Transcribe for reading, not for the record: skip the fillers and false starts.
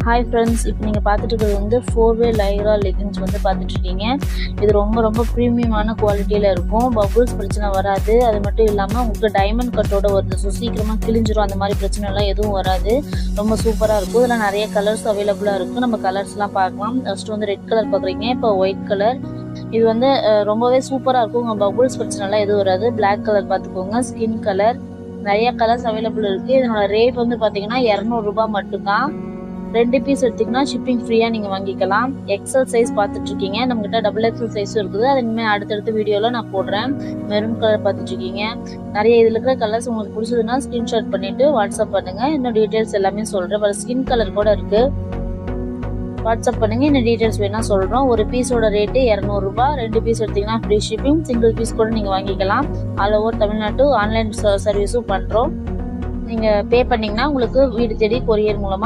Hi friends, இப்போ நீங்கள் பார்த்துட்டு இருக்கிறது வந்து 4-வே லைக்ரா லெகின்ஸ் வந்து பார்த்துட்ருக்கீங்க. இது ரொம்ப ப்ரீமியமான குவாலிட்டியில் இருக்கும். பபுள்ஸ் பிரச்சனை வராது. அது மட்டும் இல்லாமல் உங்களுக்கு டைமண்ட் கட்டோட வருது. ஸோ சீக்கிரமாக கிழிஞ்சிரும். அந்த மாதிரி பிரச்சனைலாம் எதுவும் வராது. ரொம்ப சூப்பராக இருக்கும். இதில் நிறைய கலர்ஸ் அவைலபிளாக இருக்குது. நம்ம கலர்ஸ்லாம் பார்க்கலாம். ஃபஸ்ட்டு வந்து ரெட் கலர் பார்க்குறீங்க. இப்போ ஒயிட் கலர். இது வந்து ரொம்பவே சூப்பராக இருக்கும். உங்கள் பபுள்ஸ் பிரச்சனைலாம் எதுவும் வராது. பிளாக் கலர் பார்த்துக்கோங்க. Skin colour. நிறைய கலர்ஸ் அவைலபிள் இருக்குது. இதனோட ரேட் வந்து பார்த்தீங்கன்னா 200 ரூபாய் மட்டும்தான். 2 பீஸ் எடுத்திங்கன்னா ஷிப்பிங் ஃப்ரீயாக நீங்கள் வாங்கிக்கலாம். எக்ஸல் சைஸ் பார்த்துட்ருக்கீங்க. நம்மகிட்ட XXL சைஸும் இருக்குது. அது இனிமேல் அடுத்தடுத்த வீடியோவில் நான் போடுறேன். மெரூன் கலர் பார்த்துட்ருக்கீங்க. நிறைய இதில் இருக்கிற கலர்ஸ் உங்களுக்கு பிடிச்சதுன்னா ஸ்க்ரீன்ஷாட் பண்ணிவிட்டு வாட்ஸ்அப் பண்ணுங்கள். இன்னும் டீட்டெயில்ஸ் எல்லாமே சொல்கிறேன். ஒரு ஸ்கின் கலர் கூட இருக்குது. வாட்ஸ்அப் பண்ணுங்கள். இன்னும் டீட்டெயில்ஸ் வேணால் சொல்கிறோம். ஒரு பீஸோட ரேட்டு 200 ரூபாய். 2 பீஸ் எடுத்திங்கன்னா ஃப்ரீ ஷிப்பிங். சிங்கிள் பீஸ் கூட நீங்கள் வாங்கிக்கலாம். ஆல் ஓவர் தமிழ்நாட்டு ஆன்லைன் சர்வீஸும் பண்ணுறோம். நீங்கள் பே பண்ணிங்கன்னா உங்களுக்கு வீடு தேடி கொரியர் மூலமாக